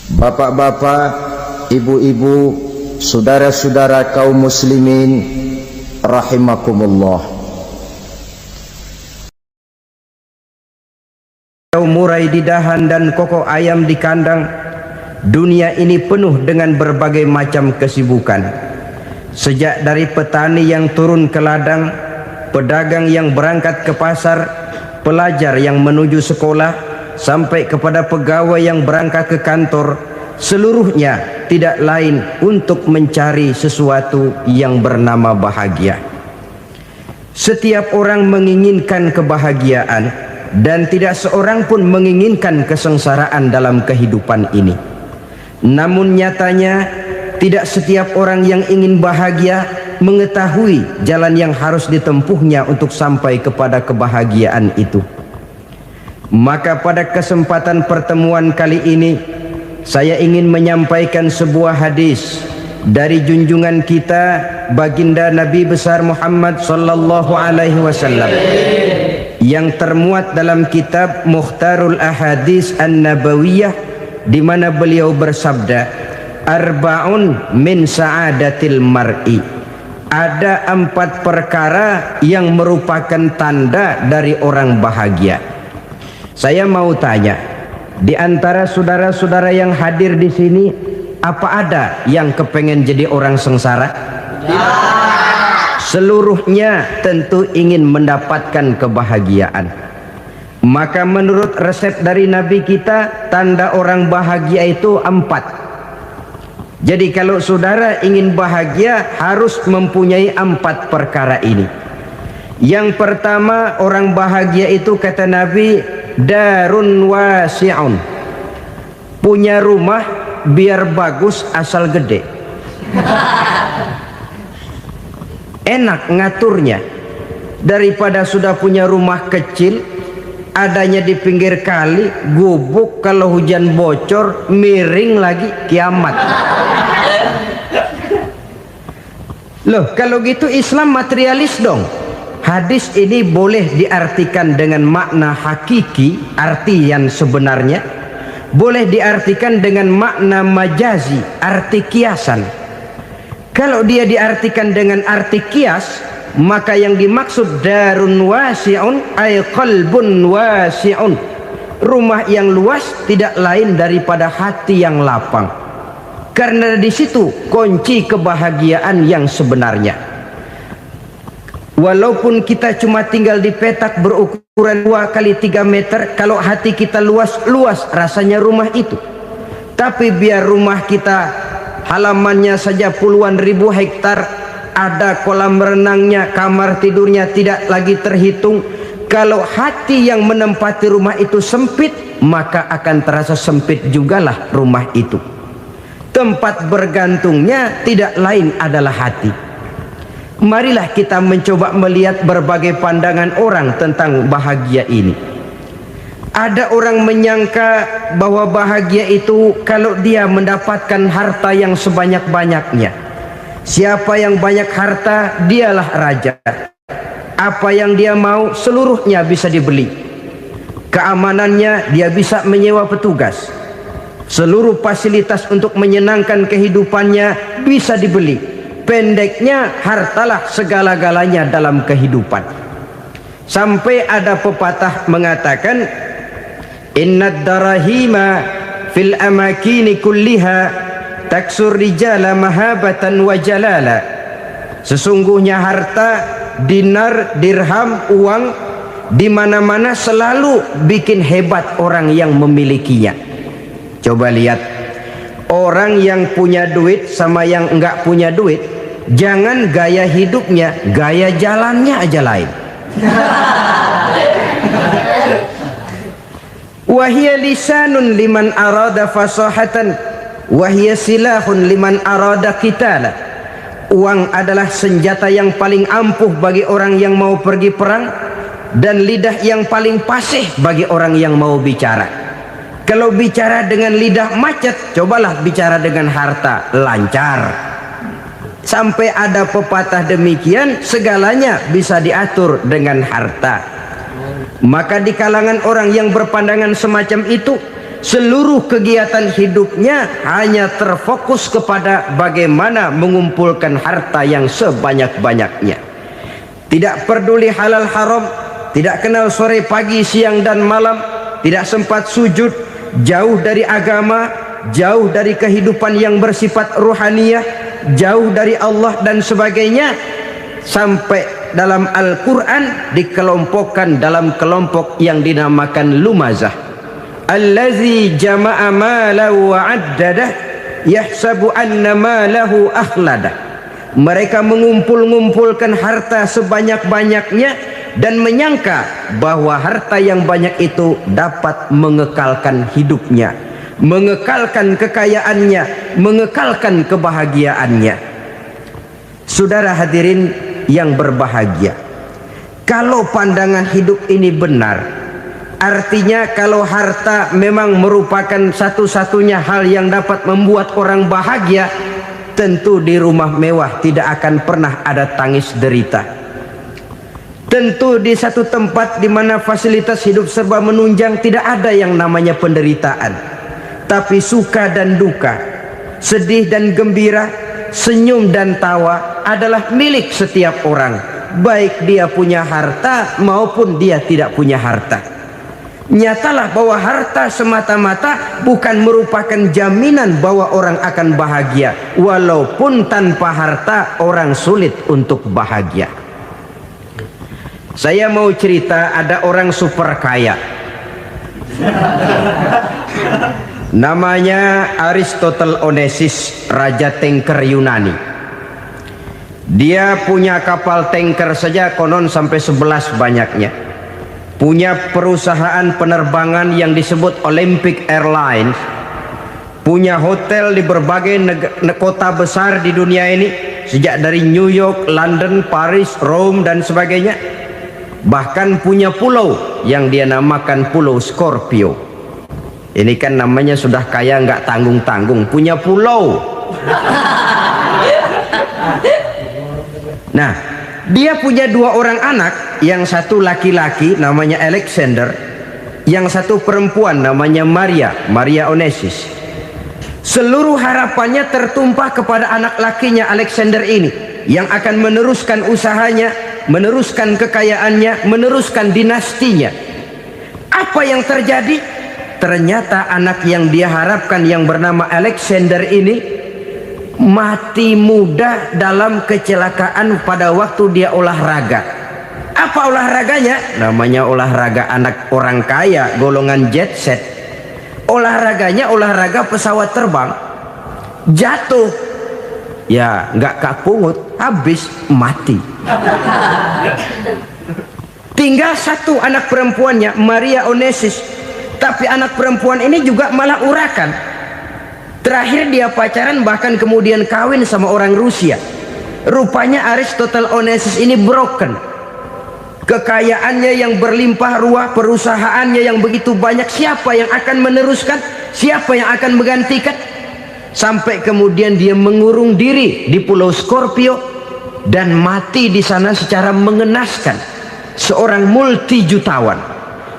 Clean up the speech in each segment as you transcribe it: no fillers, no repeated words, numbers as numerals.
Bapak-bapak, ibu-ibu, saudara-saudara kaum muslimin rahimakumullah. Murai di dahan dan koko ayam di kandang. Dunia ini penuh dengan berbagai macam kesibukan. Sejak dari petani yang turun ke ladang, pedagang yang berangkat ke pasar, pelajar yang menuju sekolah, sampai kepada pegawai yang berangkat ke kantor, seluruhnya tidak lain untuk mencari sesuatu yang bernama bahagia. Setiap orang menginginkan kebahagiaan, dan tidak seorang pun menginginkan kesengsaraan dalam kehidupan ini. Namun nyatanya tidak setiap orang yang ingin bahagia mengetahui jalan yang harus ditempuhnya untuk sampai kepada kebahagiaan itu. Maka pada kesempatan pertemuan kali ini saya ingin menyampaikan sebuah hadis dari junjungan kita baginda Nabi besar Muhammad sallallahu alaihi wasallam yang termuat dalam kitab Mukhtarul Ahadits An-Nabawiyah, di mana beliau bersabda, arba'un min sa'adatil mar'i. Ada 4 perkara yang merupakan tanda dari orang bahagia. Saya mau tanya, di antara saudara-saudara yang hadir di sini, apa ada yang kepengen jadi orang sengsara? Seluruhnya tentu ingin mendapatkan kebahagiaan. Maka menurut resep dari Nabi kita, tanda orang bahagia itu 4. Jadi kalau saudara ingin bahagia, harus mempunyai 4 perkara ini. Yang pertama, orang bahagia itu kata Nabi, darun wasi'un, punya rumah biar bagus asal gede, enak ngaturnya, daripada sudah punya rumah kecil adanya di pinggir kali, gubuk, kalau hujan bocor miring lagi, kiamat. Loh, kalau gitu Islam materialis dong. Hadis ini boleh diartikan dengan makna hakiki, arti yang sebenarnya, boleh diartikan dengan makna majazi, arti kiasan. Kalau dia diartikan dengan arti kias, maka yang dimaksud darun wasi'un ay qalbun wasi'un, rumah yang luas tidak lain daripada hati yang lapang. Karena di situ kunci kebahagiaan yang sebenarnya. Walaupun kita cuma tinggal di petak berukuran 2 kali 3 meter, kalau hati kita luas rasanya rumah itu. Tapi biar rumah kita halamannya saja puluhan ribu hektar, ada kolam renangnya, kamar tidurnya tidak lagi terhitung, kalau hati yang menempati rumah itu sempit, maka akan terasa sempit jugalah rumah itu. Tempat bergantungnya tidak lain adalah hati. Marilah kita mencoba melihat berbagai pandangan orang tentang bahagia ini. Ada orang menyangka bahwa bahagia itu kalau dia mendapatkan harta yang sebanyak-banyaknya. Siapa yang banyak harta, dialah raja. Apa yang dia mau seluruhnya bisa dibeli. Keamanannya dia bisa menyewa petugas. Seluruh fasilitas untuk menyenangkan kehidupannya bisa dibeli. Pendeknya, hartalah segala-galanya dalam kehidupan. Sampai ada pepatah mengatakan, innad darahima fil amakini kulliha taksur rijala mahabatan wa jalala. Sesungguhnya harta, dinar, dirham, uang di mana-mana selalu bikin hebat orang yang memilikinya. Coba lihat, orang yang punya duit sama yang enggak punya duit, jangan gaya hidupnya, gaya jalannya aja lain. Wahia lisanun liman arada fasahatan, wahia silahun liman arada qitala. Uang adalah senjata yang paling ampuh bagi orang yang mau pergi perang, dan lidah yang paling fasih bagi orang yang mau bicara. Kalau bicara dengan lidah macet, cobalah bicara dengan harta, lancar. Sampai ada pepatah demikian, segalanya bisa diatur dengan harta. Maka di kalangan orang yang berpandangan semacam itu, seluruh kegiatan hidupnya hanya terfokus kepada bagaimana mengumpulkan harta yang sebanyak-banyaknya. Tidak peduli halal haram, tidak kenal sore pagi siang dan malam, tidak sempat sujud, jauh dari agama, jauh dari kehidupan yang bersifat ruhaniyah, jauh dari Allah dan sebagainya, sampai dalam Al-Quran dikelompokkan dalam kelompok yang dinamakan lumazah. Allazi jama'a malahu wa 'addadah yahsabu anna malahu akhladah. Mereka mengumpul-ngumpulkan harta sebanyak-banyaknya dan menyangka bahwa harta yang banyak itu dapat mengekalkan hidupnya, mengekalkan kekayaannya, mengekalkan kebahagiaannya. Saudara hadirin yang berbahagia, kalau pandangan hidup ini benar, artinya kalau harta memang merupakan satu-satunya hal yang dapat membuat orang bahagia, tentu di rumah mewah tidak akan pernah ada tangis derita. Tentu di satu tempat di mana fasilitas hidup serba menunjang tidak ada yang namanya penderitaan. Tapi suka dan duka, sedih dan gembira, senyum dan tawa adalah milik setiap orang, baik dia punya harta maupun dia tidak punya harta. Nyatalah bahwa harta semata-mata bukan merupakan jaminan bahwa orang akan bahagia, walaupun tanpa harta orang sulit untuk bahagia. Saya mau cerita, ada orang super kaya, namanya Aristotle Onesimus, raja tanker Yunani. Dia punya kapal tanker saja konon sampai 11 banyaknya. Punya perusahaan penerbangan yang disebut Olympic Airlines, punya hotel di berbagai kota besar di dunia ini, sejak dari New York, London, Paris, Rome dan sebagainya. Bahkan punya pulau yang dia namakan Pulau Scorpio. Ini kan namanya sudah kaya nggak tanggung-tanggung, punya pulau. Nah, dia punya 2 orang anak, yang satu laki-laki namanya Alexander, yang satu perempuan namanya Maria Onesimus. Seluruh harapannya tertumpah kepada anak lakinya Alexander ini, yang akan meneruskan usahanya, meneruskan kekayaannya, meneruskan dinastinya. Apa yang terjadi? Ternyata anak yang dia harapkan yang bernama Alexander ini mati muda dalam kecelakaan pada waktu dia olahraga. Apa olahraganya? Namanya olahraga anak orang kaya, golongan jet set. Olahraganya olahraga pesawat terbang. Jatuh, ya nggak kapungut, habis mati. Tinggal satu anak perempuannya, Maria Onesimus. Tapi anak perempuan ini juga malah urakan. Terakhir dia pacaran, bahkan kemudian kawin sama orang Rusia. Rupanya Aristotle Onesimus ini broken. Kekayaannya yang berlimpah ruah, perusahaannya yang begitu banyak, siapa yang akan meneruskan? Siapa yang akan menggantikan? Sampai kemudian dia mengurung diri di Pulau Scorpio dan mati di sana secara mengenaskan. Seorang multi jutawan,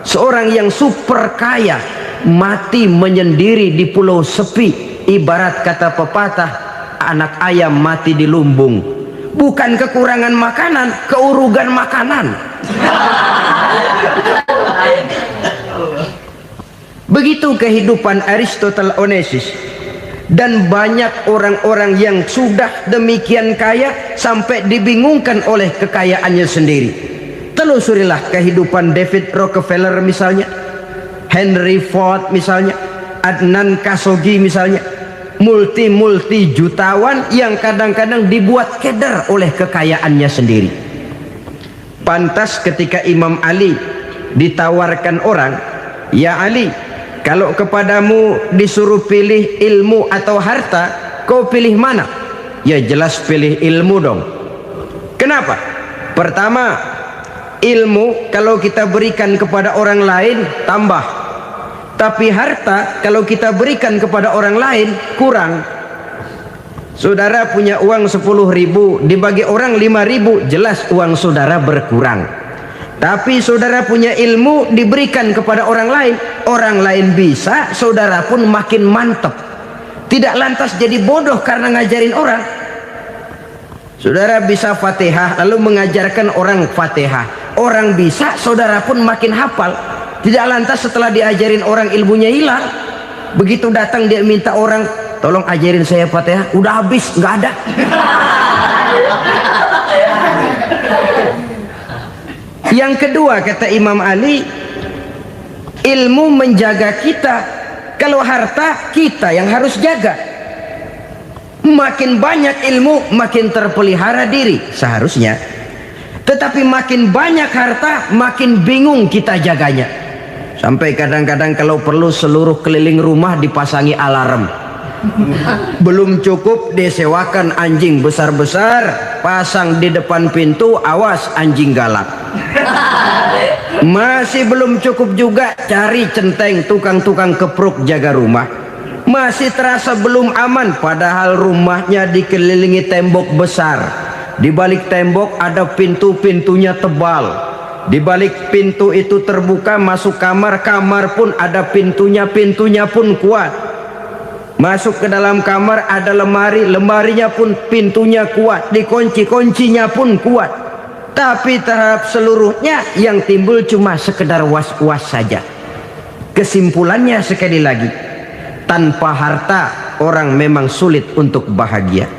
seorang yang super kaya, mati menyendiri di pulau sepi. Ibarat kata pepatah, anak ayam mati di lumbung. Bukan kekurangan makanan, keurugan makanan. Begitu kehidupan Aristotle Onesimus. Dan banyak orang-orang yang sudah demikian kaya sampai dibingungkan oleh kekayaannya sendiri. Telusurilah kehidupan David Rockefeller misalnya, Henry Ford misalnya, Adnan Khashoggi misalnya. Multi jutawan yang kadang-kadang dibuat keder oleh kekayaannya sendiri. Pantas ketika Imam Ali ditawarkan orang, "Ya Ali, kalau kepadamu disuruh pilih ilmu atau harta, kau pilih mana?" Ya jelas pilih ilmu dong. Kenapa? Pertama, ilmu kalau kita berikan kepada orang lain tambah. Tapi harta kalau kita berikan kepada orang lain kurang. Saudara punya uang 10.000, dibagi orang 5.000, jelas uang saudara berkurang. Tapi saudara punya ilmu diberikan kepada orang lain bisa, saudara pun makin mantap. Tidak lantas jadi bodoh karena ngajarin orang. Saudara bisa Fatihah lalu mengajarkan orang Fatihah. Orang bisa, saudara pun makin hafal. Tidak lantas setelah diajarin orang ilmunya hilang. Begitu datang dia minta orang, tolong ajarin saya Fatihah, udah habis, nggak ada. Yang kedua kata Imam Ali, ilmu menjaga kita. Kalau harta, kita yang harus jaga. Makin banyak ilmu, makin terpelihara diri seharusnya. Tetapi makin banyak harta, makin bingung kita jaganya. Sampai kadang-kadang kalau perlu seluruh keliling rumah dipasangi alarm. Belum cukup disewakan anjing besar-besar, pasang di depan pintu, awas anjing galak. Masih belum cukup juga, cari centeng tukang-tukang kepruk jaga rumah. Masih terasa belum aman, padahal rumahnya dikelilingi tembok besar. Di balik tembok ada pintu-pintunya tebal. Di balik pintu itu terbuka masuk kamar, kamar pun ada pintunya, pintunya pun kuat. Masuk ke dalam kamar ada lemari, lemarinya pun pintunya kuat, dikunci, kuncinya pun kuat. Tapi terhadap seluruhnya yang timbul cuma sekedar was-was saja. Kesimpulannya sekali lagi, tanpa harta orang memang sulit untuk bahagia.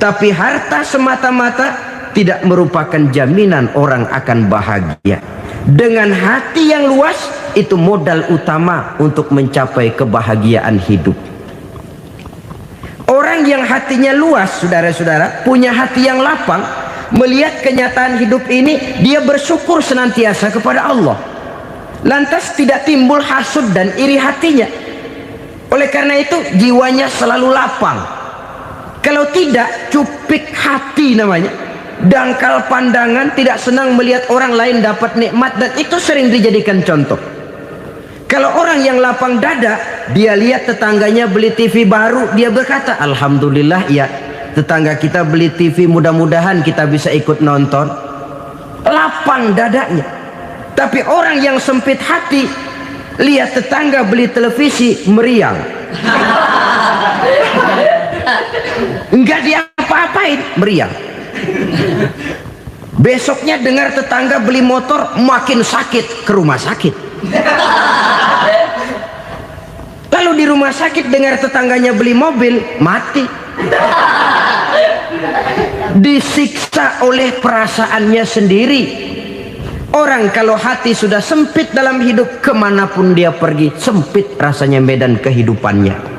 Tapi harta semata-mata tidak merupakan jaminan orang akan bahagia. Dengan hati yang luas, itu modal utama untuk mencapai kebahagiaan hidup. Orang yang hatinya luas, saudara-saudara, punya hati yang lapang, melihat kenyataan hidup ini, dia bersyukur senantiasa kepada Allah. Lantas tidak timbul hasud dan iri hatinya. Oleh karena itu jiwanya selalu lapang. Kalau tidak, cupik hati namanya, dangkal pandangan, tidak senang melihat orang lain dapat nikmat, dan itu sering dijadikan contoh. Kalau orang yang lapang dada, dia lihat tetangganya beli TV baru, dia berkata, alhamdulillah ya, tetangga kita beli TV, mudah-mudahan kita bisa ikut nonton. Lapang dadanya. Tapi orang yang sempit hati, lihat tetangga beli televisi, meriang. Enggak diapa-apain, meriang. Besoknya dengar tetangga beli motor, makin sakit, ke rumah sakit. Lalu di rumah sakit dengar tetangganya beli mobil, mati. Disiksa oleh perasaannya sendiri. Orang kalau hati sudah sempit dalam hidup, kemanapun dia pergi, sempit rasanya medan kehidupannya.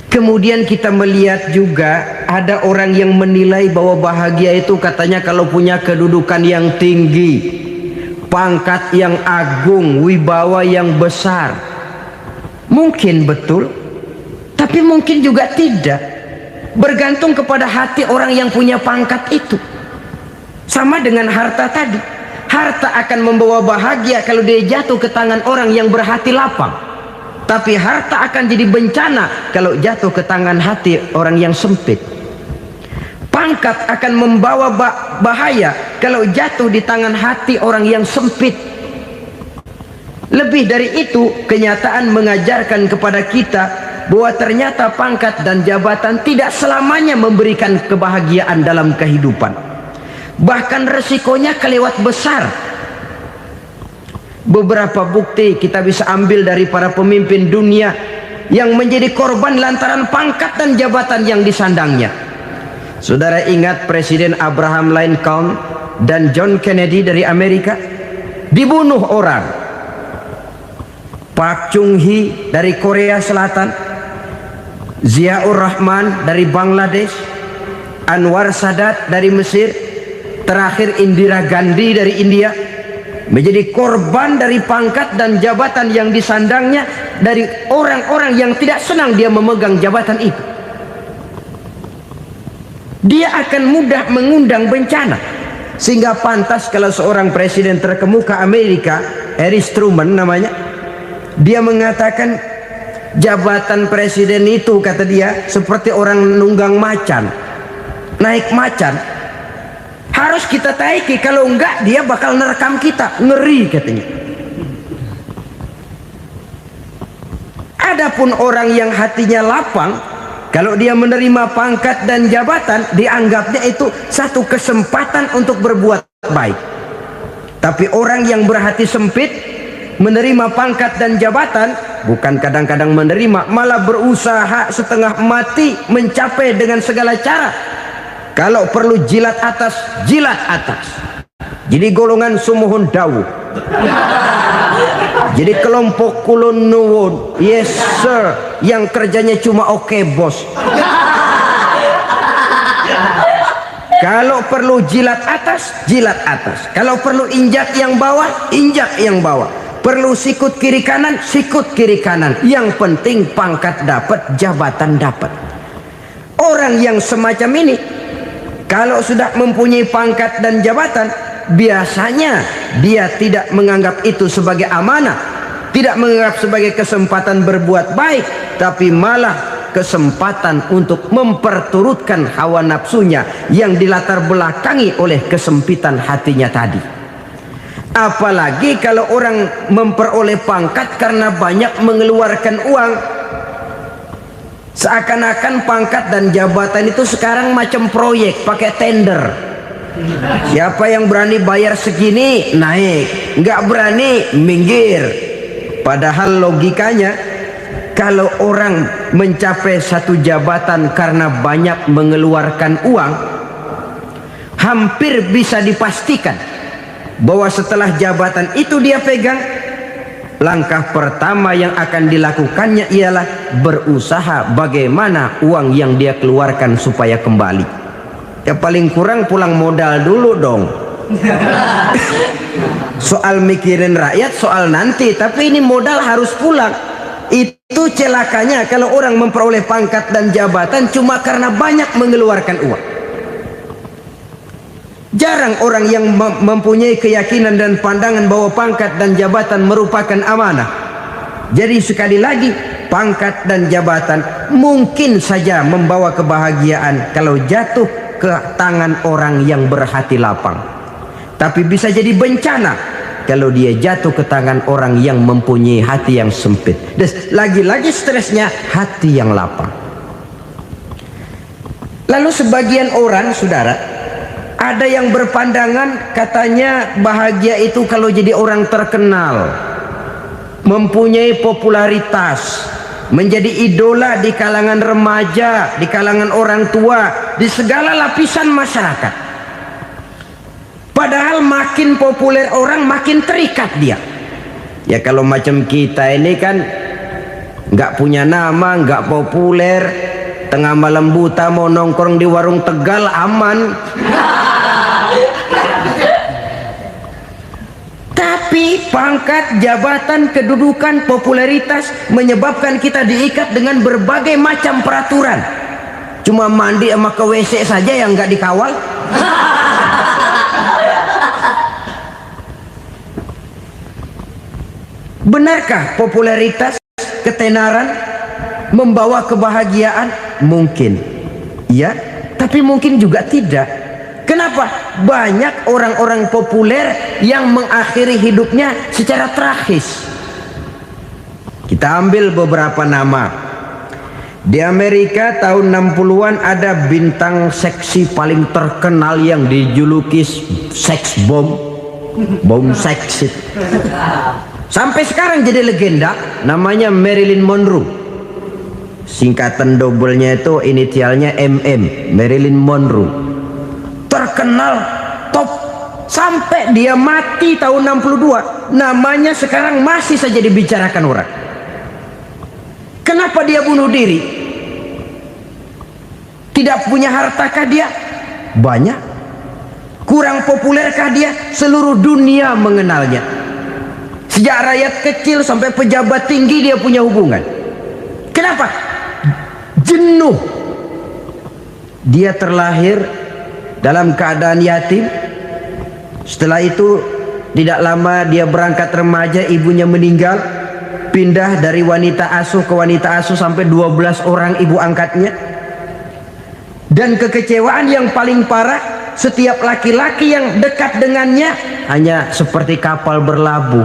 Kemudian kita melihat juga ada orang yang menilai bahwa bahagia itu katanya kalau punya kedudukan yang tinggi, pangkat yang agung, wibawa yang besar. Mungkin betul, tapi mungkin juga tidak. Bergantung kepada hati orang yang punya pangkat itu. Sama dengan harta tadi. Harta akan membawa bahagia kalau dia jatuh ke tangan orang yang berhati lapang. Tapi harta akan jadi bencana kalau jatuh ke tangan hati orang yang sempit. Pangkat akan membawa bahaya kalau jatuh di tangan hati orang yang sempit. Lebih dari itu, kenyataan mengajarkan kepada kita bahwa ternyata pangkat dan jabatan tidak selamanya memberikan kebahagiaan dalam kehidupan. Bahkan resikonya kelewat besar. Beberapa bukti kita bisa ambil dari para pemimpin dunia yang menjadi korban lantaran pangkat dan jabatan yang disandangnya. Saudara ingat Presiden Abraham Lincoln dan John Kennedy dari Amerika? Dibunuh orang. Park Chung-hee dari Korea Selatan, Ziaur Rahman dari Bangladesh, Anwar Sadat dari Mesir, terakhir Indira Gandhi dari India, menjadi korban dari pangkat dan jabatan yang disandangnya dari orang-orang yang tidak senang dia memegang jabatan itu. Dia akan mudah mengundang bencana. Sehingga pantas kalau seorang presiden terkemuka Amerika, Harry Truman namanya, dia mengatakan jabatan presiden itu, kata dia, seperti orang nunggang macan, naik macan. Harus kita taiki, kalau enggak dia bakal nerekam kita. Ngeri katanya. Adapun orang yang hatinya lapang, kalau dia menerima pangkat dan jabatan, dianggapnya itu satu kesempatan untuk berbuat baik. Tapi orang yang berhati sempit, menerima pangkat dan jabatan, bukan kadang-kadang menerima, malah berusaha setengah mati mencapai dengan segala cara. Kalau perlu jilat atas, jilat atas. Jadi golongan sumuhun dawu. Jadi kelompok kulon nuwun, yes sir, yang kerjanya cuma oke bos. Kalau perlu jilat atas, jilat atas. Kalau perlu injak yang bawah, injak yang bawah. Perlu sikut kiri kanan, sikut kiri kanan. Yang penting pangkat dapat, jabatan dapat. Orang yang semacam ini, kalau sudah mempunyai pangkat dan jabatan, biasanya dia tidak menganggap itu sebagai amanah, tidak menganggap sebagai kesempatan berbuat baik, tapi malah kesempatan untuk memperturutkan hawa nafsunya yang dilatar belakangi oleh kesempitan hatinya tadi. Apalagi kalau orang memperoleh pangkat karena banyak mengeluarkan uang. Seakan-akan pangkat dan jabatan itu sekarang macam proyek, pakai tender. Siapa yang berani bayar segini naik, nggak berani minggir. Padahal logikanya, kalau orang mencapai satu jabatan karena banyak mengeluarkan uang, hampir bisa dipastikan bahwa setelah jabatan itu dia pegang, langkah pertama yang akan dilakukannya ialah berusaha bagaimana uang yang dia keluarkan supaya kembali. Ya paling kurang pulang modal dulu dong. Soal mikirin rakyat soal nanti, tapi ini modal harus pulang. Itu celakanya kalau orang memperoleh pangkat dan jabatan cuma karena banyak mengeluarkan uang. Jarang orang yang mempunyai keyakinan dan pandangan bahwa pangkat dan jabatan merupakan amanah. Jadi sekali lagi, pangkat dan jabatan mungkin saja membawa kebahagiaan kalau jatuh ke tangan orang yang berhati lapang. Tapi bisa jadi bencana kalau dia jatuh ke tangan orang yang mempunyai hati yang sempit. Dan lagi-lagi stresnya hati yang lapang. Lalu sebagian orang, saudara, ada yang berpandangan katanya bahagia itu kalau jadi orang terkenal, mempunyai popularitas, menjadi idola di kalangan remaja, di kalangan orang tua, di segala lapisan masyarakat. Padahal makin populer orang makin terikat dia. Ya kalau macam kita ini kan nggak punya nama, nggak populer, tengah malam buta mau nongkrong di warung Tegal aman. Tapi pangkat, jabatan, kedudukan, popularitas menyebabkan kita diikat dengan berbagai macam peraturan. Cuma mandi sama ke WC saja yang nggak dikawal. Benarkah popularitas, ketenaran membawa kebahagiaan? Mungkin ya, tapi mungkin juga tidak. Kenapa? Banyak orang-orang populer yang mengakhiri hidupnya secara tragis. Kita ambil beberapa nama. Di Amerika tahun 60-an ada bintang seksi paling terkenal yang dijuluki seks bom. Bom seks. Sampai sekarang jadi legenda, namanya Marilyn Monroe. Singkatan doublenya itu inisialnya MM, Marilyn Monroe. Terkenal top sampai dia mati tahun 62, namanya sekarang masih saja dibicarakan orang. Kenapa dia bunuh diri? Tidak punya hartakah dia? Banyak. Kurang populerkah dia? Seluruh dunia mengenalnya. Sejak rakyat kecil sampai pejabat tinggi dia punya hubungan. Kenapa? Jenuh. Dia terlahir dalam keadaan yatim. Setelah itu tidak lama dia berangkat remaja, ibunya meninggal. Pindah dari wanita asuh ke wanita asuh sampai 12 orang ibu angkatnya. Dan kekecewaan yang paling parah, setiap laki-laki yang dekat dengannya hanya seperti kapal berlabuh,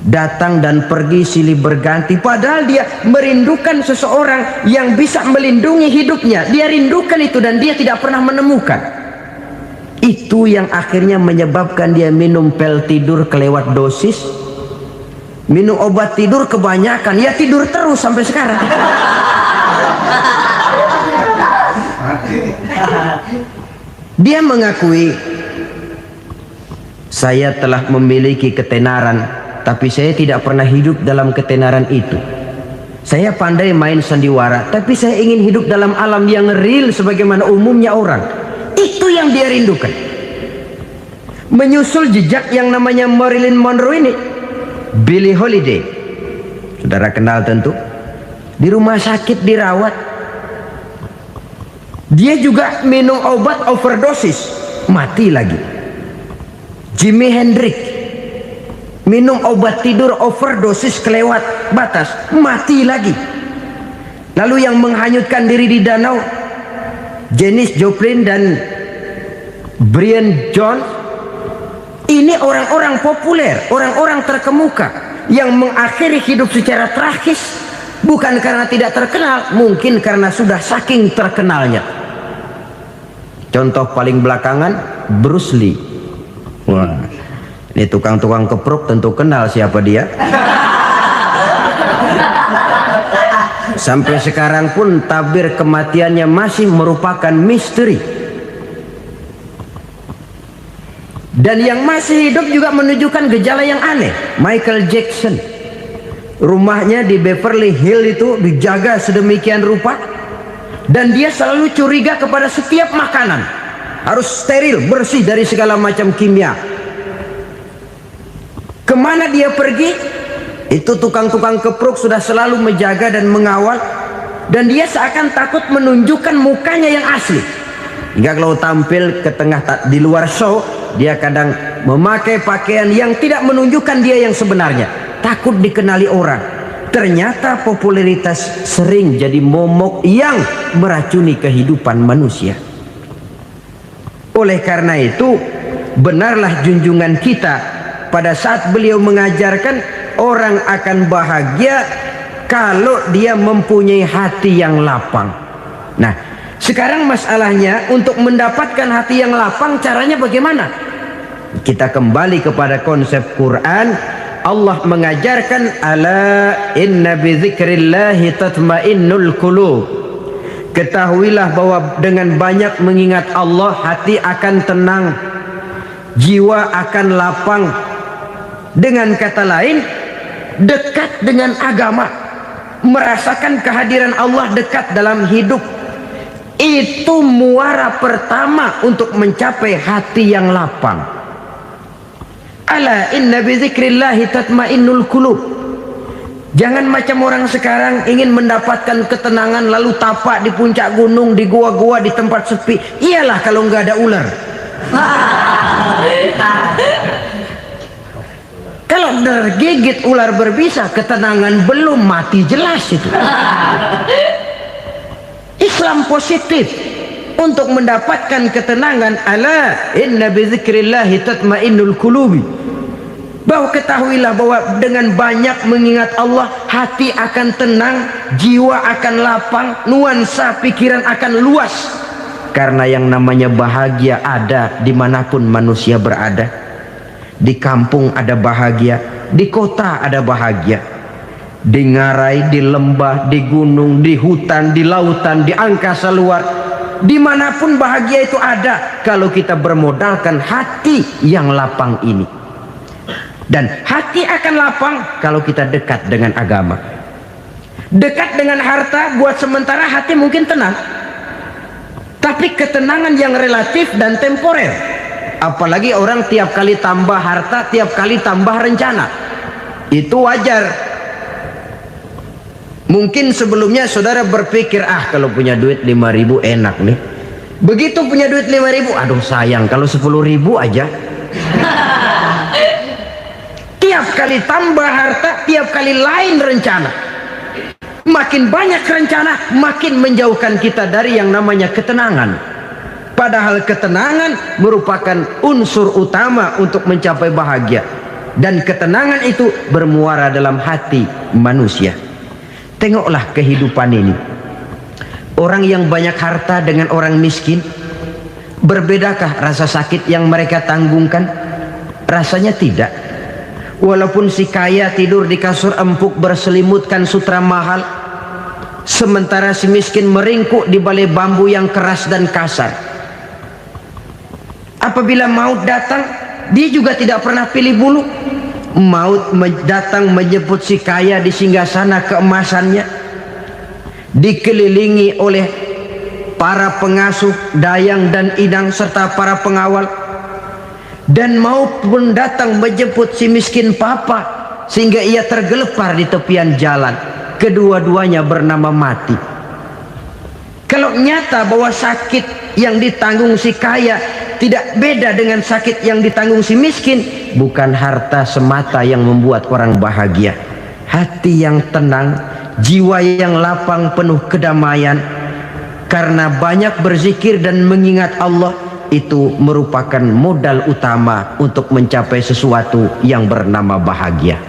datang dan pergi silih berganti, padahal dia merindukan seseorang yang bisa melindungi hidupnya. Dia rindukan itu dan dia tidak pernah menemukan. Itu yang akhirnya menyebabkan dia minum pil tidur kelewat dosis, minum obat tidur kebanyakan, ya tidur terus sampai sekarang. Dia mengakui, saya telah memiliki ketenaran, tapi saya tidak pernah hidup dalam ketenaran itu. Saya pandai main sandiwara, tapi saya ingin hidup dalam alam yang real sebagaimana umumnya orang. Itu yang dia rindukan. Menyusul jejak yang namanya Marilyn Monroe ini, Billie Holiday, saudara kenal tentu, di rumah sakit dirawat. Dia juga minum obat overdosis, mati lagi. Jimi Hendrix minum obat tidur overdosis kelewat batas, mati lagi. Lalu yang menghanyutkan diri di danau, Janis Joplin dan Brian Jones. Ini orang-orang populer, orang-orang terkemuka yang mengakhiri hidup secara tragis, bukan karena tidak terkenal, mungkin karena sudah saking terkenalnya. Contoh paling belakangan, Bruce Lee. Wah, ini tukang-tukang keprok tentu kenal siapa dia. Sampai sekarang pun tabir kematiannya masih merupakan misteri. Dan yang masih hidup juga menunjukkan gejala yang aneh. Michael Jackson, rumahnya di Beverly Hills itu dijaga sedemikian rupa, dan dia selalu curiga kepada setiap makanan harus steril, bersih dari segala macam kimia. Kemana dia pergi, itu tukang-tukang keprok sudah selalu menjaga dan mengawal, dan dia seakan takut menunjukkan mukanya yang asli. Hingga kalau tampil ke tengah di luar show, dia kadang memakai pakaian yang tidak menunjukkan dia yang sebenarnya, takut dikenali orang. Ternyata popularitas sering jadi momok yang meracuni kehidupan manusia. Oleh karena itu, benarlah junjungan kita pada saat beliau mengajarkan orang akan bahagia kalau dia mempunyai hati yang lapang. Nah, sekarang masalahnya untuk mendapatkan hati yang lapang, caranya bagaimana? Kita kembali kepada konsep Quran. Allah mengajarkan, ala inna bi dzikrillahi tatmainnul qulub. Ketahuilah bahwa dengan banyak mengingat Allah, hati akan tenang, jiwa akan lapang. Dengan kata lain, dekat dengan agama, merasakan kehadiran Allah dekat dalam hidup. Itu muara pertama untuk mencapai hati yang lapang. Ala inna bi dzikrillahi tatmainnul qulub. Jangan macam orang sekarang ingin mendapatkan ketenangan lalu tapak di puncak gunung, di gua-gua, di tempat sepi. Iyalah kalau nggak ada ular. Kalau tergigit ular berbisa, ketenangan belum, mati jelas itu. Islam positif untuk mendapatkan ketenangan. Ala inna bi dzikrillahi tatmainnul qulubi. Bahwa ketahuilah bahwa dengan banyak mengingat Allah, hati akan tenang, jiwa akan lapang, nuansa pikiran akan luas. Karena yang namanya bahagia ada dimanapun manusia berada. Di kampung ada bahagia, di kota ada bahagia, di ngarai, di lembah, di gunung, di hutan, di lautan, di angkasa luar, dimanapun bahagia itu ada kalau kita bermodalkan hati yang lapang ini. Dan hati akan lapang kalau kita dekat dengan agama. Dekat dengan harta buat sementara hati mungkin tenang, tapi ketenangan yang relatif dan temporer. Apalagi orang tiap kali tambah harta, tiap kali tambah rencana, itu wajar. Mungkin sebelumnya saudara berpikir, kalau punya duit 5.000 enak nih. Begitu punya duit 5.000, aduh sayang kalau 10.000 aja. Tiap kali tambah harta, tiap kali lain rencana. Semakin banyak rencana, makin menjauhkan kita dari yang namanya ketenangan. Padahal ketenangan merupakan unsur utama untuk mencapai bahagia. Dan ketenangan itu bermuara dalam hati manusia. Tengoklah kehidupan ini. Orang yang banyak harta dengan orang miskin, berbedakah rasa sakit yang mereka tanggungkan? Rasanya tidak. Walaupun si kaya tidur di kasur empuk berselimutkan sutra mahal, sementara si miskin meringkuk di balai bambu yang keras dan kasar. Apabila maut datang, dia juga tidak pernah pilih bulu. Maut datang menjemput si kaya di singgasana keemasannya, dikelilingi oleh para pengasuh, dayang dan inang serta para pengawal. Dan maupun datang menjemput si miskin papa sehingga ia tergelepar di tepian jalan. Kedua-duanya bernama mati. Kalau nyata bahwa sakit yang ditanggung si kaya tidak beda dengan sakit yang ditanggung si miskin, bukan harta semata yang membuat orang bahagia. Hati yang tenang, jiwa yang lapang penuh kedamaian karena banyak berzikir dan mengingat Allah, itu merupakan modal utama untuk mencapai sesuatu yang bernama bahagia.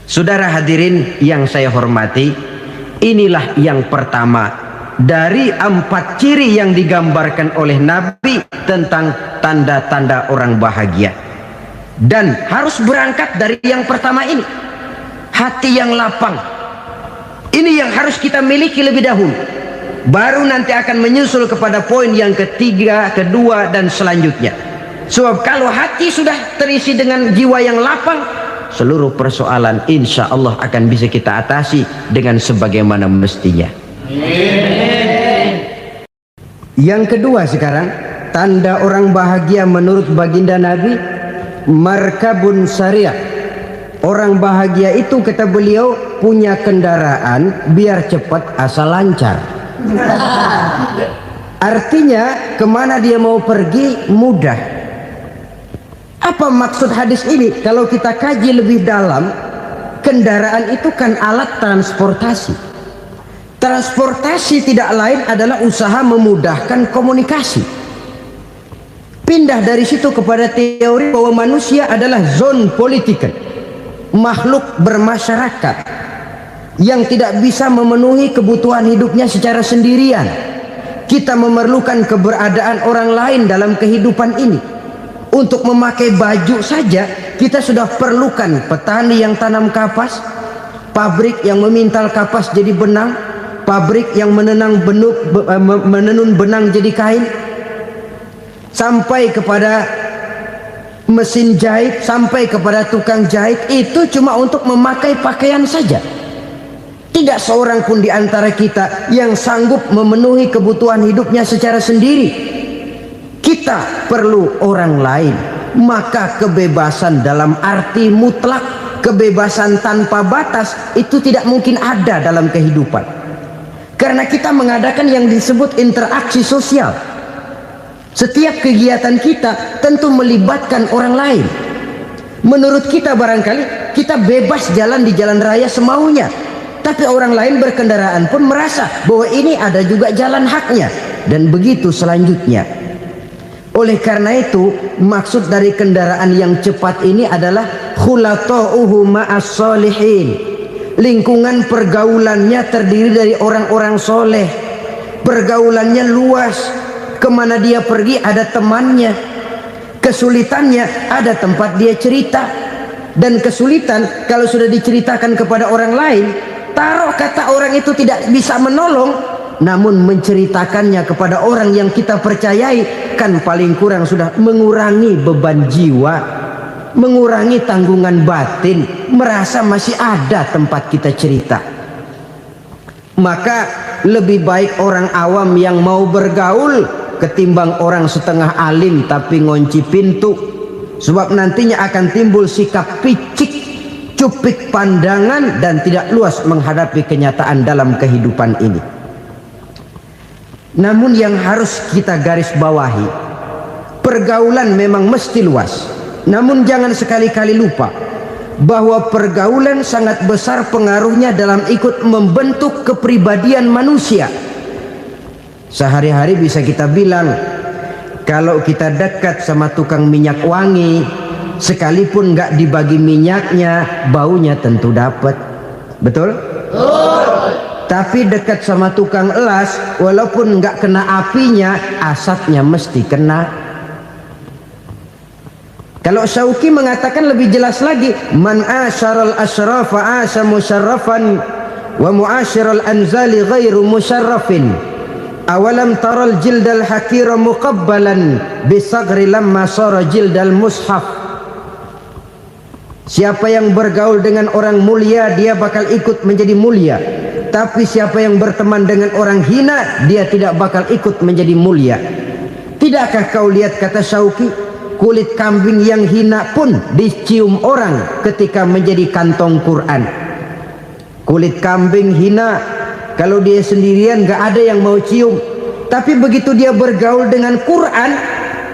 Saudara hadirin yang saya hormati, inilah yang pertama dari 4 ciri yang digambarkan oleh Nabi tentang tanda-tanda orang bahagia. Dan harus berangkat dari yang pertama ini, hati yang lapang. Ini yang harus kita miliki lebih dahulu. Baru nanti akan menyusul kepada poin yang ketiga, kedua, dan selanjutnya. Sebab kalau hati sudah terisi dengan jiwa yang lapang, seluruh persoalan insya Allah akan bisa kita atasi dengan sebagaimana mestinya. Yang kedua sekarang, tanda orang bahagia menurut baginda Nabi, markabun syariah. Orang bahagia itu, kata beliau, punya kendaraan biar cepat asal lancar. Artinya kemana dia mau pergi mudah. Apa maksud hadis ini? Kalau kita kaji lebih dalam, kendaraan itu kan alat transportasi. Transportasi tidak lain adalah usaha memudahkan komunikasi. Pindah dari situ kepada teori bahwa manusia adalah zon political, makhluk bermasyarakat yang tidak bisa memenuhi kebutuhan hidupnya secara sendirian. Kita memerlukan keberadaan orang lain dalam kehidupan ini. Untuk memakai baju saja kita sudah perlukan petani yang tanam kapas, pabrik yang memintal kapas jadi benang, pabrik yang menenun benang jadi kain, sampai kepada mesin jahit, sampai kepada tukang jahit. Itu cuma untuk memakai pakaian saja. Tidak seorang pun di antara kita yang sanggup memenuhi kebutuhan hidupnya secara sendiri. Kita perlu orang lain. Maka kebebasan dalam arti mutlak, kebebasan tanpa batas, itu tidak mungkin ada dalam kehidupan. Karena kita mengadakan yang disebut interaksi sosial. Setiap kegiatan kita tentu melibatkan orang lain. Menurut kita barangkali kita bebas jalan di jalan raya semaunya, tapi orang lain berkendaraan pun merasa bahwa ini ada juga jalan haknya, dan begitu selanjutnya. Oleh karena itu, maksud dari kendaraan yang cepat ini adalah khulata'uhu ma'as solihin. Lingkungan pergaulannya terdiri dari orang-orang soleh. Pergaulannya luas. Kemana dia pergi ada temannya. Kesulitannya ada tempat dia cerita. Dan kesulitan kalau sudah diceritakan kepada orang lain, taruh kata orang itu tidak bisa menolong, namun menceritakannya kepada orang yang kita percayai, kan paling kurang sudah mengurangi beban jiwa, mengurangi tanggungan batin, merasa masih ada tempat kita cerita. Maka lebih baik orang awam yang mau bergaul ketimbang orang setengah alim tapi ngunci pintu. Sebab nantinya akan timbul sikap picik, cupik pandangan, dan tidak luas menghadapi kenyataan dalam kehidupan ini. Namun yang harus kita garis bawahi, pergaulan memang mesti luas. Namun jangan sekali-kali lupa bahwa pergaulan sangat besar pengaruhnya dalam ikut membentuk kepribadian manusia. Sehari-hari bisa kita bilang, kalau kita dekat sama tukang minyak wangi, sekalipun nggak dibagi minyaknya, baunya tentu dapat. Betul? Tapi dekat sama tukang elas, walaupun nggak kena apinya, asapnya mesti kena. Kalau Syauqi mengatakan lebih jelas lagi, man asyaral asrafa asa musyarrafan wa muasyiral anzali ghairu musyarrafin. Awalam taral jildal hakira muqabbalan bisagri lamma sara jildal mushaf. Siapa yang bergaul dengan orang mulia, dia bakal ikut menjadi mulia. Tapi siapa yang berteman dengan orang hina, dia tidak bakal ikut menjadi mulia. Tidakkah kau lihat, kata Syauqi, kulit kambing yang hina pun dicium orang ketika menjadi kantong Quran. Kulit kambing hina, kalau dia sendirian gak ada yang mau cium. Tapi begitu dia bergaul dengan Quran,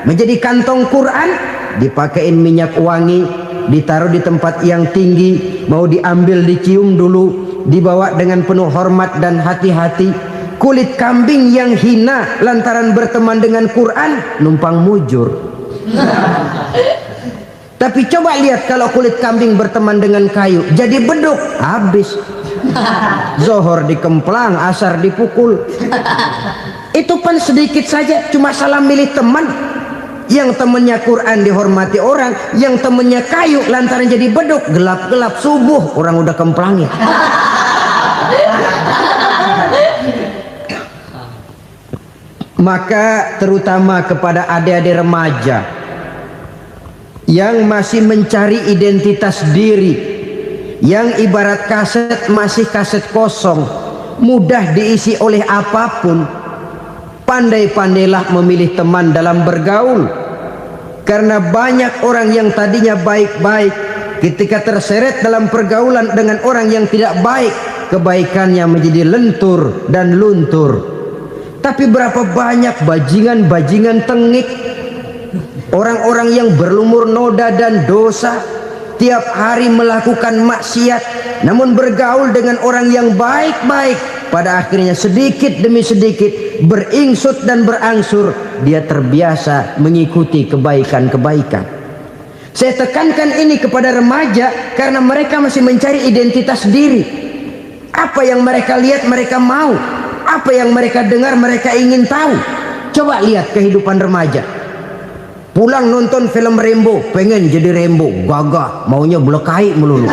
menjadi kantong Quran, dipakein minyak wangi, ditaruh di tempat yang tinggi, mau diambil dicium dulu, dibawa dengan penuh hormat dan hati-hati. Kulit kambing yang hina lantaran berteman dengan Quran, numpang mujur. Tapi coba lihat kalau kulit kambing berteman dengan kayu, jadi beduk, habis. Zohor dikemplang, asar dipukul. Itu pun sedikit saja, cuma salah milih teman. Yang temannya Quran dihormati orang, yang temannya kayu lantaran jadi beduk, gelap-gelap subuh orang udah kemplangin. Maka terutama kepada adik-adik remaja yang masih mencari identitas diri, yang ibarat kaset masih kaset kosong, mudah diisi oleh apapun, pandai-pandailah memilih teman dalam bergaul. Karena banyak orang yang tadinya baik-baik, ketika terseret dalam pergaulan dengan orang yang tidak baik, kebaikannya menjadi lentur dan luntur. Tapi berapa banyak bajingan-bajingan tengik, orang-orang yang berlumur noda dan dosa, tiap hari melakukan maksiat, namun bergaul dengan orang yang baik-baik, pada akhirnya sedikit demi sedikit beringsut dan berangsur dia terbiasa mengikuti kebaikan-kebaikan. Saya tekankan ini kepada remaja karena mereka masih mencari identitas diri. Apa yang mereka lihat mereka mau, apa yang mereka dengar mereka ingin tahu. Coba lihat kehidupan remaja. Pulang nonton film Rambo, pengen jadi Rambo, gagah, maunya belekai melulu.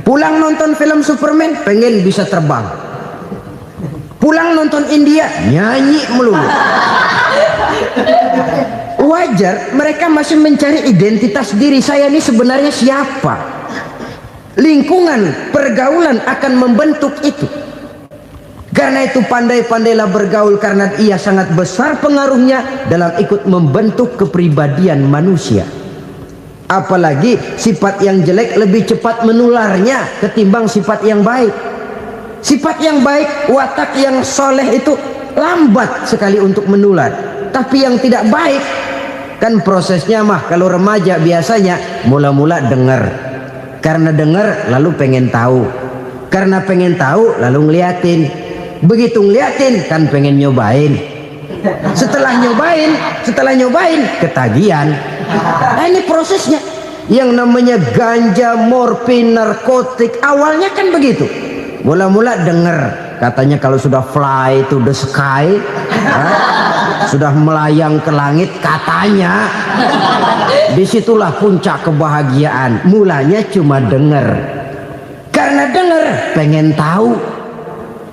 Pulang nonton film Superman, pengen bisa terbang. Pulang nonton India, nyanyi melulu. Wajar, mereka masih mencari identitas diri. Saya ini sebenarnya siapa? Lingkungan, pergaulan akan membentuk itu. Karena itu pandai-pandailah bergaul, karena ia sangat besar pengaruhnya dalam ikut membentuk kepribadian manusia. Apalagi sifat yang jelek lebih cepat menularnya ketimbang sifat yang baik. Sifat yang baik, watak yang soleh itu lambat sekali untuk menular. Tapi yang tidak baik, kan prosesnya mah kalau remaja biasanya mula-mula dengar. Karena dengar lalu pengen tahu, karena pengen tahu lalu ngeliatin, begitu ngeliatin kan pengen nyobain, setelah nyobain ketagihan. Nah ini prosesnya. Yang namanya ganja, morfin, narkotik awalnya kan begitu. Mula-mula dengar, katanya kalau sudah fly to the sky, sudah melayang ke langit katanya, disitulah puncak kebahagiaan. Mulanya cuma dengar, karena dengar pengen tahu,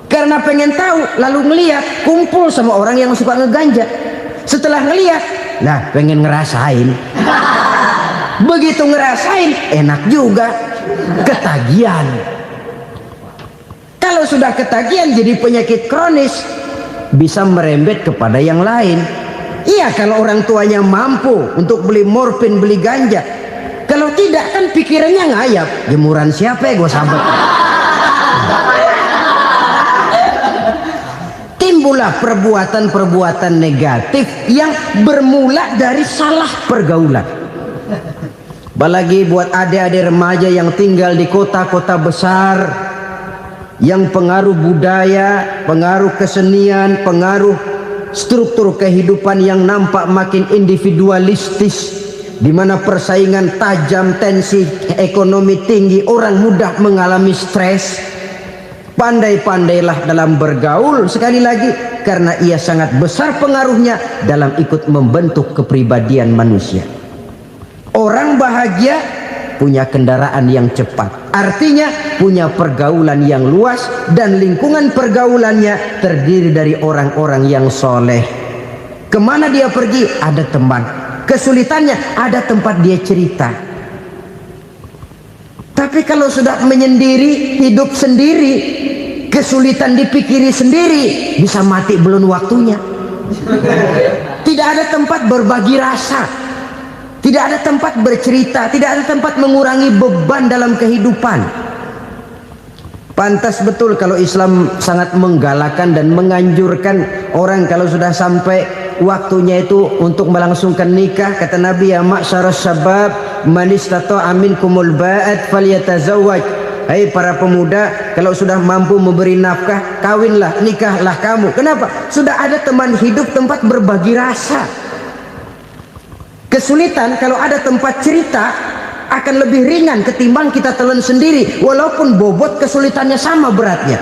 karena pengen tahu lalu ngeliat, kumpul sama orang yang suka ngeganja. Setelah ngeliat, nah pengen ngerasain. Begitu ngerasain enak juga, ketagihan. Kalau sudah ketagihan jadi penyakit kronis, bisa merembet kepada yang lain. Iya, kalau orang tuanya mampu untuk beli morfin, beli ganja. Kalau tidak kan pikirannya ngayap, jemuran siapa ya gue sabet. Timbullah perbuatan-perbuatan negatif yang bermula dari salah pergaulan. Apalagi buat adik-adik remaja yang tinggal di kota-kota besar, yang pengaruh budaya, pengaruh kesenian, pengaruh struktur kehidupan yang nampak makin individualistis, di mana persaingan tajam, tensi ekonomi tinggi, orang mudah mengalami stres. Pandai-pandailah dalam bergaul, sekali lagi, karena ia sangat besar pengaruhnya dalam ikut membentuk kepribadian manusia. Orang bahagia punya kendaraan yang cepat, artinya punya pergaulan yang luas, dan lingkungan pergaulannya terdiri dari orang-orang yang soleh. Kemana dia pergi ada teman, kesulitannya ada tempat dia cerita. Tapi kalau sudah menyendiri, hidup sendiri, kesulitan dipikiri sendiri, bisa mati belum waktunya. Tidak ada tempat berbagi rasa, tidak ada tempat bercerita, tidak ada tempat mengurangi beban dalam kehidupan. Pantas betul kalau Islam sangat menggalakkan dan menganjurkan orang kalau sudah sampai waktunya itu untuk melangsungkan nikah. Kata Nabi, ya ma'syaras syabab man istata'a minkumul ba'at falyatazawwaj. Hai para pemuda, kalau sudah mampu memberi nafkah, kawinlah, nikahlah kamu. Kenapa? Sudah ada teman hidup, tempat berbagi rasa. Kesulitan kalau ada tempat cerita akan lebih ringan ketimbang kita telan sendiri, walaupun bobot kesulitannya sama beratnya.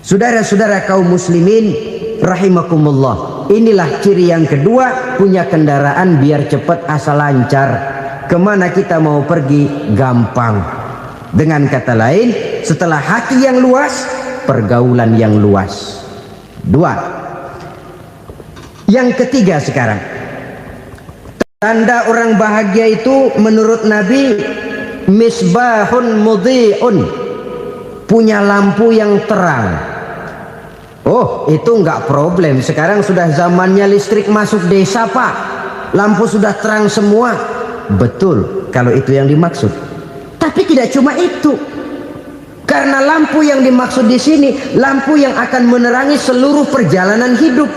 Saudara-saudara kaum muslimin rahimakumullah, inilah ciri yang kedua, punya kendaraan biar cepat asal lancar. Kemana kita mau pergi gampang. Dengan kata lain, setelah hati yang luas, pergaulan yang luas. Dua. Yang ketiga sekarang, tanda orang bahagia itu menurut Nabi, misbahun mudhi'un, punya lampu yang terang. Oh, itu enggak problem. Sekarang sudah zamannya listrik masuk desa, Pak. Lampu sudah terang semua. Betul, kalau itu yang dimaksud. Tapi tidak cuma itu. Karena lampu yang dimaksud di sini, lampu yang akan menerangi seluruh perjalanan hidup.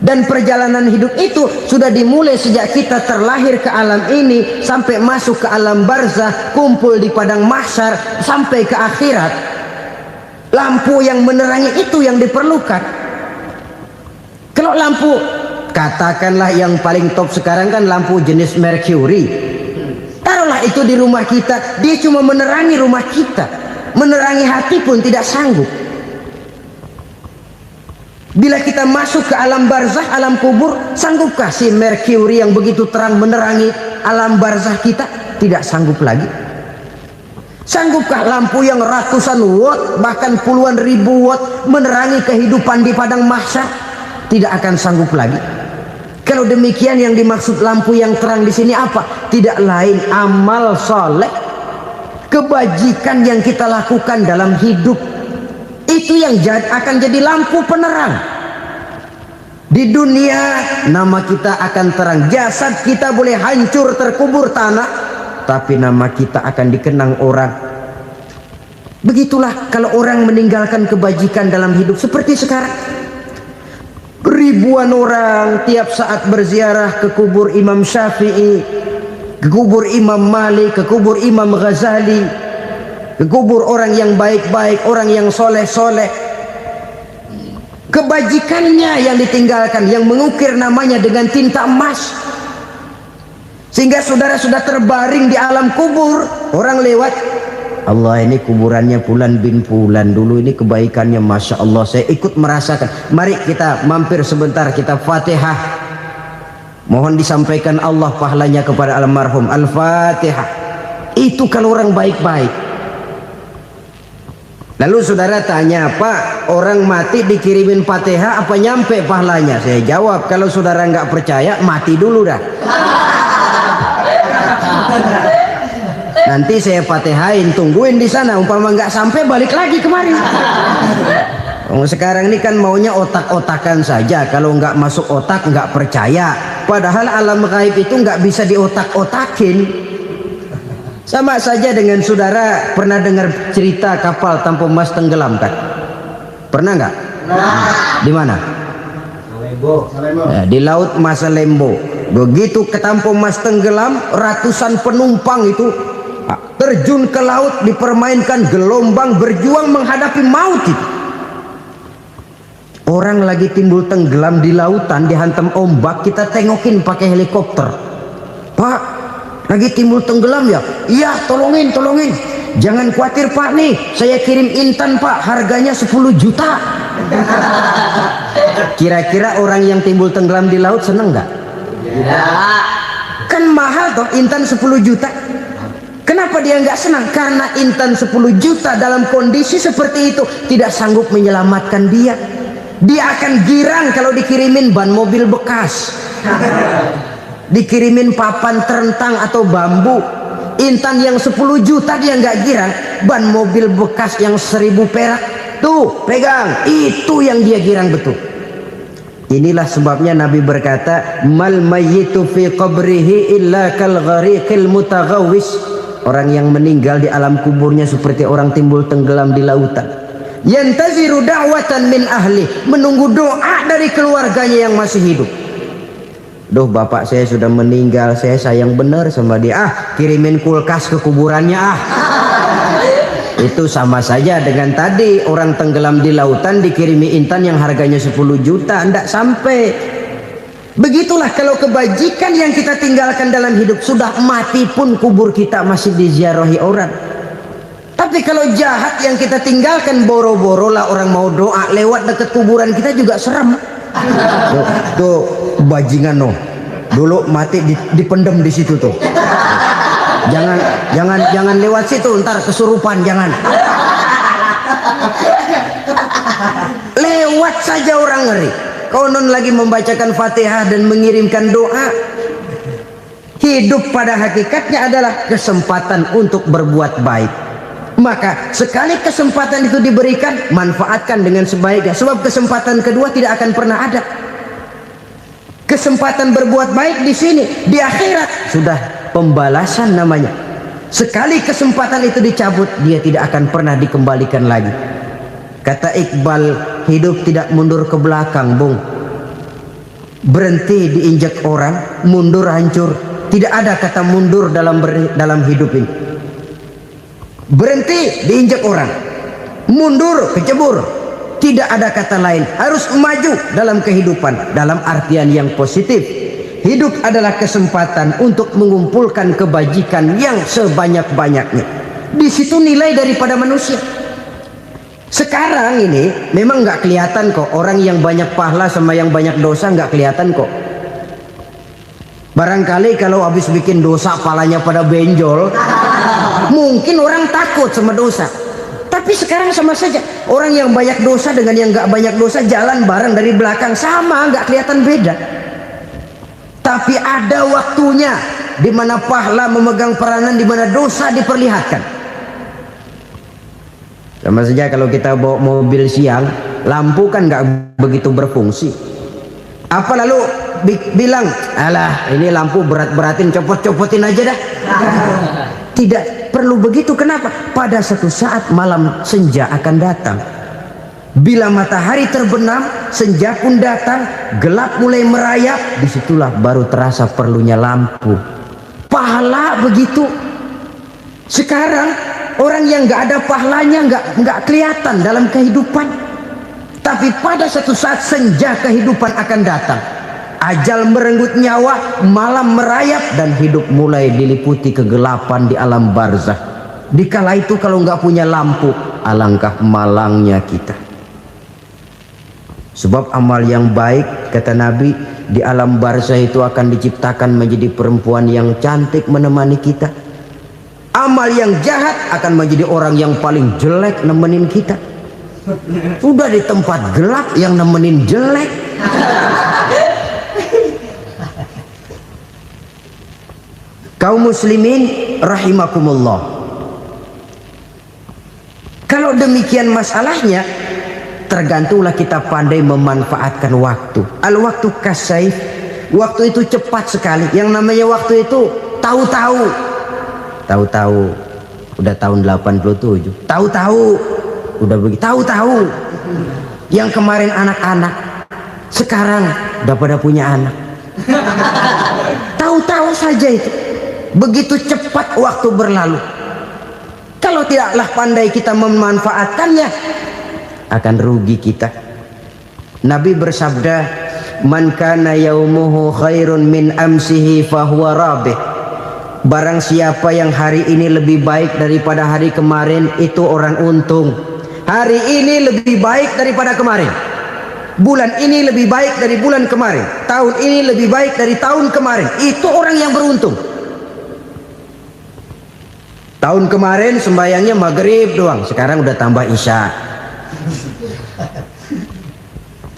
Dan perjalanan hidup itu sudah dimulai sejak kita terlahir ke alam ini, sampai masuk ke alam barzah, kumpul di padang mahsyar, sampai ke akhirat. Lampu yang menerangi itu yang diperlukan. Kalau lampu, katakanlah yang paling top sekarang kan lampu jenis Mercury. Taruhlah itu di rumah kita, dia cuma menerangi rumah kita, menerangi hati pun tidak sanggup. Bila kita masuk ke alam barzah, alam kubur, sanggupkah si Mercury yang begitu terang menerangi alam barzah kita? Tidak sanggup lagi. Sanggupkah lampu yang ratusan watt, bahkan puluhan ribu watt menerangi kehidupan di padang mahsyar? Tidak akan sanggup lagi. Kalau demikian, yang dimaksud lampu yang terang di sini apa? Tidak lain amal soleh, kebajikan yang kita lakukan dalam hidup. Itu yang akan jadi lampu penerang. Di dunia nama kita akan terang. Jasad kita boleh hancur terkubur tanah, tapi nama kita akan dikenang orang. Begitulah kalau orang meninggalkan kebajikan dalam hidup seperti sekarang. Ribuan orang tiap saat berziarah ke kubur Imam Syafi'i, ke kubur Imam Malik, ke kubur Imam Ghazali, ke kubur orang yang baik-baik, orang yang soleh-soleh. Kebajikannya yang ditinggalkan, yang mengukir namanya dengan tinta emas, sehingga saudara sudah terbaring di alam kubur. Orang lewat, Allah, ini kuburannya Fulan bin Fulan, dulu ini kebaikannya Masya Allah, saya ikut merasakan. Mari kita mampir sebentar, kita Fatihah, mohon disampaikan Allah pahalanya kepada almarhum. Al-Fatihah. Itu kalau orang baik-baik. Lalu saudara tanya, Pak, orang mati dikirimin Fatihah apa nyampe pahalanya? Saya jawab, kalau saudara nggak percaya, mati dulu dah. Nanti saya Fatihain, tungguin di sana. Umpama nggak sampai, balik lagi kemari. Sekarang ini kan maunya otak-otakan saja. Kalau nggak masuk otak, nggak percaya. Padahal alam gaib itu nggak bisa diotak-otakin. Sama saja dengan saudara pernah dengar cerita kapal tanpa emas tenggelam kan? Pernah nggak? Di mana? Ya, di laut Masalembo. Begitu ketampung Mas tenggelam, ratusan penumpang itu terjun ke laut, dipermainkan gelombang, berjuang menghadapi maut itu. Orang lagi timbul tenggelam di lautan, dihantam ombak, kita tengokin pakai helikopter. Pak, lagi timbul tenggelam ya? Iya, tolongin. Jangan khawatir Pak, nih saya kirim intan Pak, harganya 10 juta. Kira-kira orang yang timbul tenggelam di laut seneng nggak? Tidak. Kan mahal toh intan 10 juta. Kenapa dia nggak senang? Karena intan 10 juta dalam kondisi seperti itu tidak sanggup menyelamatkan dia. Dia akan girang kalau dikirimin ban mobil bekas, dikirimin papan terentang atau bambu. Intan yang 10 juta dia nggak girang, ban mobil bekas yang 1000 perak tuh pegang, itu yang dia girang betul. Inilah sebabnya Nabi berkata, mal mayyitu fi qabrihi illa kal ghariqil mutaghawwis. Orang yang meninggal di alam kuburnya seperti orang timbul tenggelam di lautan. Yantaziru da'watan min ahli, menunggu doa dari keluarganya yang masih hidup. Duh, bapak saya sudah meninggal, saya sayang benar sama dia. Kirimin kulkas ke kuburannya Itu sama saja dengan tadi orang tenggelam di lautan dikirimi intan yang harganya 10 juta, tidak sampai. Begitulah kalau kebajikan yang kita tinggalkan dalam hidup, sudah mati pun kubur kita masih diziarahi orang. Tapi kalau jahat yang kita tinggalkan, boro-boro lah orang mau doa lewat dekat kuburan kita juga serem. Tuh bajingan no, dulu mati dipendem di situ tuh. Jangan lewat situ, ntar kesurupan, jangan. Lewat saja orang ngeri. Konon lagi membacakan Fatihah dan mengirimkan doa. Hidup pada hakikatnya adalah kesempatan untuk berbuat baik. Maka sekali kesempatan itu diberikan, manfaatkan dengan sebaiknya. Sebab kesempatan kedua tidak akan pernah ada. Kesempatan berbuat baik di sini, di akhirat sudah pembalasan namanya. Sekali kesempatan itu dicabut, dia tidak akan pernah dikembalikan lagi. Kata Iqbal, hidup tidak mundur ke belakang, Bung. Berhenti diinjak orang, mundur hancur. Tidak ada kata mundur dalam hidup ini. Berhenti diinjak orang, mundur kecebur. Tidak ada kata lain, harus maju dalam kehidupan dalam artian yang positif. Hidup adalah kesempatan untuk mengumpulkan kebajikan yang sebanyak-banyaknya. Di situ nilai daripada manusia. Sekarang ini memang nggak kelihatan kok, orang yang banyak pahala sama yang banyak dosa nggak kelihatan kok. Barangkali kalau habis bikin dosa palanya pada benjol, mungkin orang takut sama dosa. Tapi sekarang sama saja, orang yang banyak dosa dengan yang nggak banyak dosa jalan bareng dari belakang, sama, nggak kelihatan beda. Tapi ada waktunya di mana pahala memegang peranan, di mana dosa diperlihatkan. Sama saja kalau kita bawa mobil siang, lampu kan nggak begitu berfungsi. Apa lalu bilang, alah ini lampu berat-beratin, copot-copotin aja dah. Tidak perlu begitu. Kenapa? Pada satu saat malam senja akan datang. Bila matahari terbenam, senja pun datang, gelap mulai merayap, disitulah baru terasa perlunya lampu. Pahala begitu. Sekarang orang yang nggak ada pahalanya nggak kelihatan dalam kehidupan. Tapi pada satu saat senja kehidupan akan datang. Ajal merenggut nyawa, malam merayap, dan hidup mulai diliputi kegelapan di alam barzah. Dikala itu kalau nggak punya lampu, alangkah malangnya kita. Sebab amal yang baik, kata Nabi, di alam barzah itu akan diciptakan menjadi perempuan yang cantik menemani kita. Amal yang jahat akan menjadi orang yang paling jelek nemenin kita. Udah di tempat gelap yang nemenin jelek. Kaum muslimin rahimakumullah. Kalau demikian masalahnya, tergantunglah kita pandai memanfaatkan waktu. Al-waktu kasayf, waktu itu cepat sekali. Yang namanya waktu itu tahu-tahu. Udah tahun 87. Tahu-tahu. Udah begitu. Tahu-tahu. Yang kemarin anak-anak, sekarang udah pada punya anak. Tahu-tahu saja itu. Begitu cepat waktu berlalu. Kalau tidaklah pandai kita memanfaatkannya, akan rugi kita. Nabi bersabda, "Man kana yaumuhu khairun min amsihi fahuwa rabih." Barang siapa yang hari ini lebih baik daripada hari kemarin, itu orang untung. Hari ini lebih baik daripada kemarin. Bulan ini lebih baik dari bulan kemarin. Tahun ini lebih baik dari tahun kemarin. Itu orang yang beruntung. Tahun kemarin sembayangnya maghrib doang, sekarang udah tambah isya.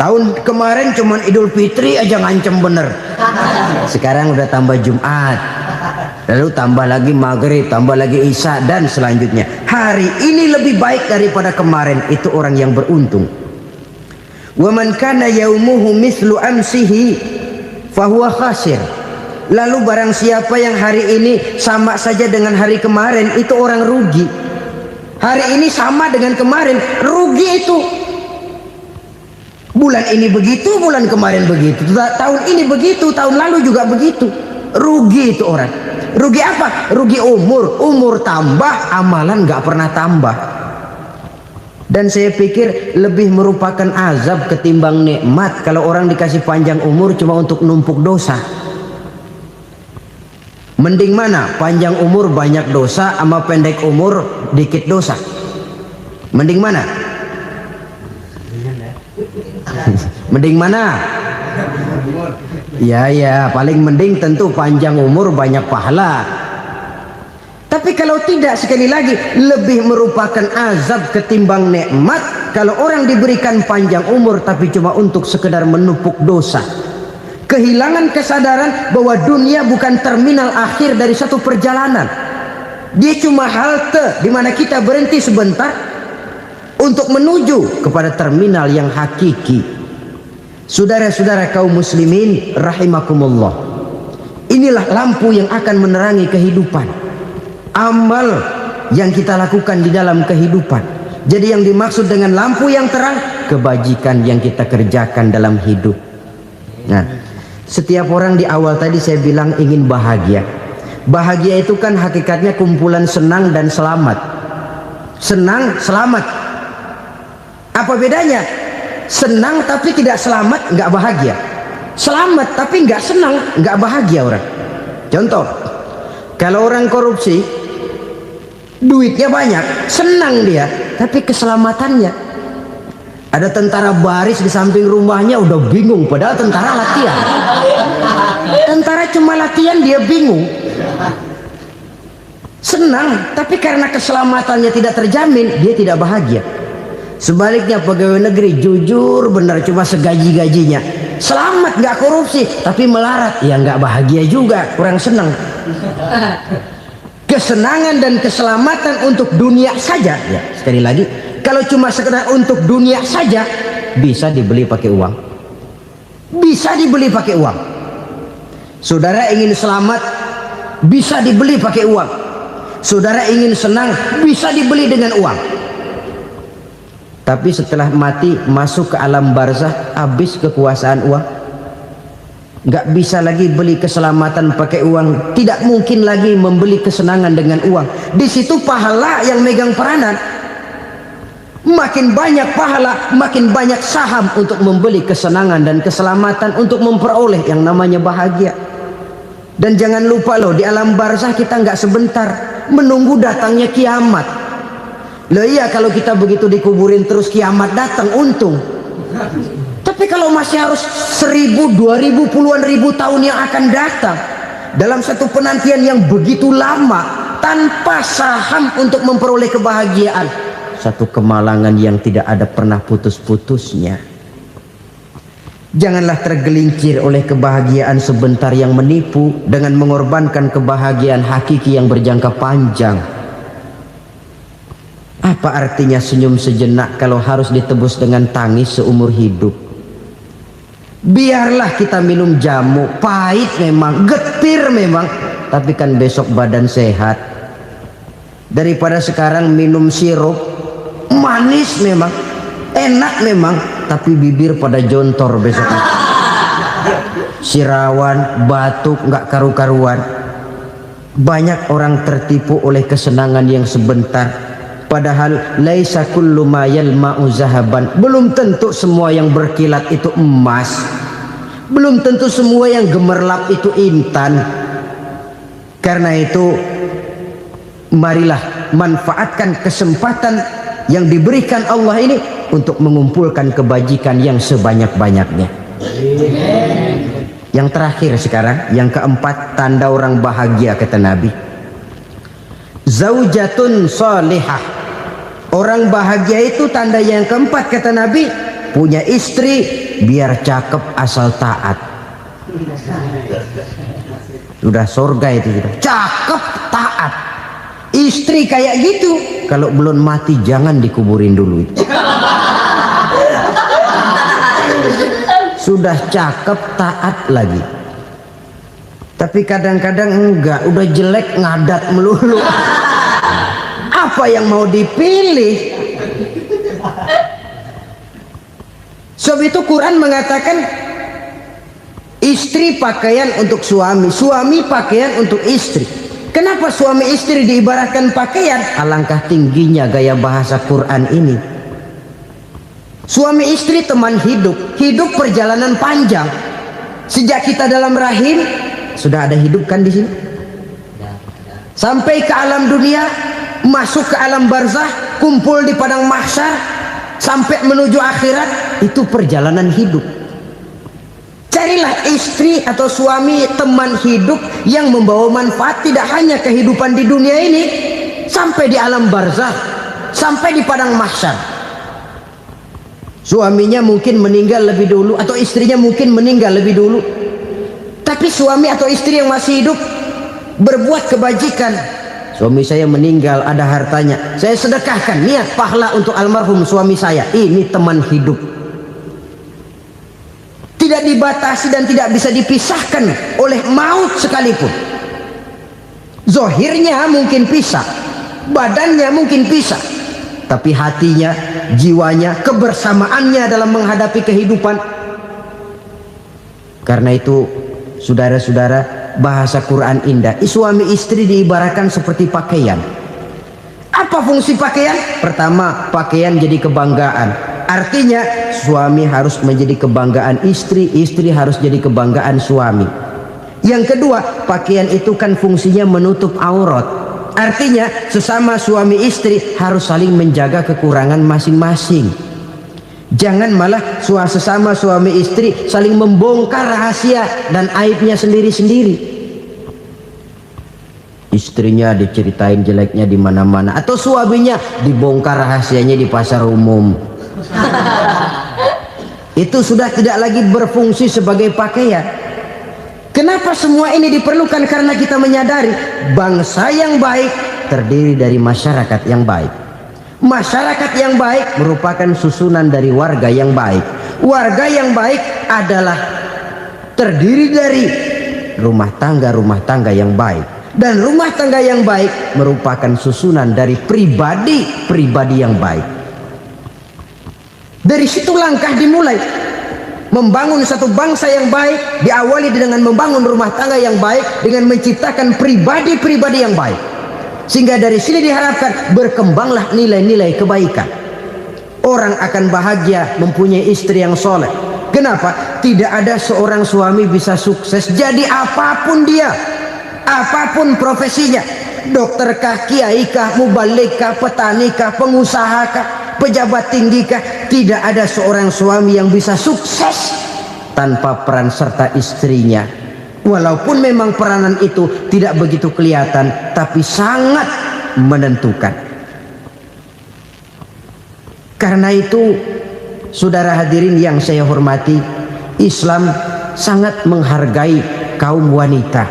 Tahun kemarin cuman Idul Fitri aja ngancem bener, sekarang udah tambah Jumat, lalu tambah lagi maghrib, tambah lagi isya, dan selanjutnya. Hari ini lebih baik daripada kemarin, itu orang yang beruntung. Wa man kana yaumuhu mislu amsihi fahuwa khasir. Lalu barang siapa yang hari ini sama saja dengan hari kemarin, itu orang rugi. Hari ini sama dengan kemarin, rugi itu. Bulan ini begitu, bulan kemarin begitu, tahun ini begitu, tahun lalu juga begitu. Rugi itu orang. Rugi apa? Rugi umur. Umur tambah, amalan gak pernah tambah. Dan saya pikir lebih merupakan azab ketimbang nikmat kalau orang dikasih panjang umur cuma untuk numpuk dosa. Mending mana? Panjang umur banyak dosa sama pendek umur dikit dosa. Mending mana? Mending mana? Ya, paling mending tentu panjang umur banyak pahala. Tapi kalau tidak, sekali lagi, lebih merupakan azab ketimbang nikmat kalau orang diberikan panjang umur tapi cuma untuk sekedar menumpuk dosa. Kehilangan kesadaran bahwa dunia bukan terminal akhir dari satu perjalanan. Dia cuma halte di mana kita berhenti sebentar untuk menuju kepada terminal yang hakiki. Saudara-saudara kaum muslimin rahimakumullah, inilah lampu yang akan menerangi kehidupan, amal yang kita lakukan di dalam kehidupan. Jadi yang dimaksud dengan lampu yang terang, kebajikan yang kita kerjakan dalam hidup. Nah, setiap orang di awal tadi saya bilang ingin bahagia. Bahagia itu kan hakikatnya kumpulan senang dan selamat. Senang, selamat. Apa bedanya? Senang tapi tidak selamat, nggak bahagia. Selamat tapi nggak senang, nggak bahagia orang. Contoh, kalau orang korupsi, duitnya banyak, senang dia, tapi keselamatannya. Ada tentara baris di samping rumahnya udah bingung, padahal tentara latihan. Tentara cuma latihan, dia bingung. Senang, tapi karena keselamatannya tidak terjamin, dia tidak bahagia. Sebaliknya pegawai negeri jujur benar, cuma segaji-gajinya, selamat nggak korupsi tapi melarat, ya nggak bahagia juga, kurang senang. Kesenangan dan keselamatan untuk dunia saja, ya sekali lagi, kalau cuma sekedar untuk dunia saja, bisa dibeli pakai uang, bisa dibeli pakai uang. Saudara ingin selamat, bisa dibeli pakai uang. Saudara ingin senang, bisa dibeli dengan uang. Tapi setelah mati masuk ke alam barzah, habis kekuasaan uang. Nggak bisa lagi beli keselamatan pakai uang, tidak mungkin lagi membeli kesenangan dengan uang. Di situ pahala yang megang peranan. Makin banyak pahala, makin banyak saham untuk membeli kesenangan dan keselamatan, untuk memperoleh yang namanya bahagia. Dan jangan lupa loh, di alam barzah kita nggak sebentar, menunggu datangnya kiamat. Loh iya, kalau kita begitu dikuburin terus kiamat datang, untung. Tapi kalau masih harus 1000, 2000, puluhan ribu tahun yang akan datang, dalam satu penantian yang begitu lama, tanpa saham untuk memperoleh kebahagiaan, satu kemalangan yang tidak ada pernah putus-putusnya. Janganlah tergelincir oleh kebahagiaan sebentar yang menipu dengan mengorbankan kebahagiaan hakiki yang berjangka panjang. Apa artinya senyum sejenak kalau harus ditebus dengan tangis seumur hidup? Biarlah kita minum jamu, pahit memang, getir memang, tapi kan besok badan sehat. Daripada sekarang minum sirup, manis memang, enak memang, tapi bibir pada jontor besoknya. sirawan, batuk, nggak karu-karuan. Banyak orang tertipu oleh kesenangan yang sebentar, padahal laisa kullu ma yalma'u zahaban. Belum tentu semua yang berkilat itu emas, belum tentu semua yang gemerlap itu intan. Karena itu marilah manfaatkan kesempatan yang diberikan Allah ini untuk mengumpulkan kebajikan yang sebanyak-banyaknya. Yang terakhir sekarang, yang keempat, tanda orang bahagia kata Nabi. Zaujatun salihah. Orang bahagia itu tanda yang keempat kata Nabi, punya istri biar cakep asal taat. Sudah surga itu sudah. Cakep taat. Istri kayak gitu, kalau belum mati jangan dikuburin dulu itu. Sudah cakep taat lagi, tapi kadang-kadang enggak, udah jelek ngadat melulu. Apa yang mau dipilih? Sebab itu Quran mengatakan istri pakaian untuk suami, suami pakaian untuk istri. Kenapa suami istri diibaratkan pakaian? Alangkah tingginya gaya bahasa Quran ini. Suami istri teman hidup, hidup perjalanan panjang. Sejak kita dalam rahim sudah ada hidup kan di sini. Sampai ke alam dunia, masuk ke alam barzah, kumpul di padang mahsyar, sampai menuju akhirat, itu perjalanan hidup. Carilah istri atau suami teman hidup yang membawa manfaat tidak hanya kehidupan di dunia ini, sampai di alam barzah, sampai di padang mahsyar. Suaminya mungkin meninggal lebih dulu, atau istrinya mungkin meninggal lebih dulu, tapi suami atau istri yang masih hidup berbuat kebajikan. Suami saya meninggal, ada hartanya, saya sedekahkan, niat pahala untuk almarhum suami saya. Ini teman hidup, tidak dibatasi dan tidak bisa dipisahkan oleh maut sekalipun. Zohirnya mungkin pisah, badannya mungkin pisah, tapi hatinya, jiwanya, kebersamaannya dalam menghadapi kehidupan. Karena itu saudara-saudara, bahasa Quran indah. Suami istri diibaratkan seperti pakaian. Apa fungsi pakaian? Pertama, pakaian jadi kebanggaan. Artinya suami harus menjadi kebanggaan istri, istri harus jadi kebanggaan suami. Yang kedua, pakaian itu kan fungsinya menutup aurat. Artinya sesama suami istri harus saling menjaga kekurangan masing-masing. Jangan malah sesama suami istri saling membongkar rahasia dan aibnya sendiri-sendiri. Istrinya diceritain jeleknya di mana-mana, atau suaminya dibongkar rahasianya di pasar umum. Itu sudah tidak lagi berfungsi sebagai pakaian. Kenapa semua ini diperlukan? Karena kita menyadari bangsa yang baik terdiri dari masyarakat yang baik. Masyarakat yang baik merupakan susunan dari warga yang baik. Warga yang baik adalah terdiri dari rumah tangga yang baik. Dan rumah tangga yang baik merupakan susunan dari pribadi yang baik. Dari situ langkah dimulai. Membangun satu bangsa yang baik diawali dengan membangun rumah tangga yang baik, dengan menciptakan pribadi-pribadi yang baik. Sehingga dari sini diharapkan berkembanglah nilai-nilai kebaikan. Orang akan bahagia mempunyai istri yang soleh. Kenapa? Tidak ada seorang suami bisa sukses jadi apapun dia, apapun profesinya. Dokterkah, kiaikah, mubalikah, petanikah, pengusahakah, pejabat tinggikah, tidak ada seorang suami yang bisa sukses tanpa peran serta istrinya. Walaupun memang peranan itu tidak begitu kelihatan, tapi sangat menentukan. Karena itu, saudara hadirin yang saya hormati, Islam sangat menghargai kaum wanita,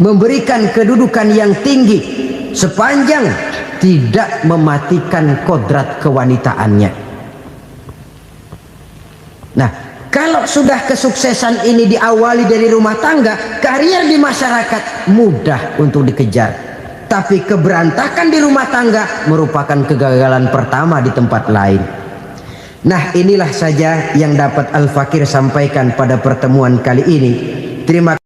memberikan kedudukan yang tinggi sepanjang tidak mematikan kodrat kewanitaannya. Nah, kalau sudah kesuksesan ini diawali dari rumah tangga, karier di masyarakat mudah untuk dikejar. Tapi keberantakan di rumah tangga merupakan kegagalan pertama di tempat lain. Nah, inilah saja yang dapat Al-Fakir sampaikan pada pertemuan kali ini. Terima kasih.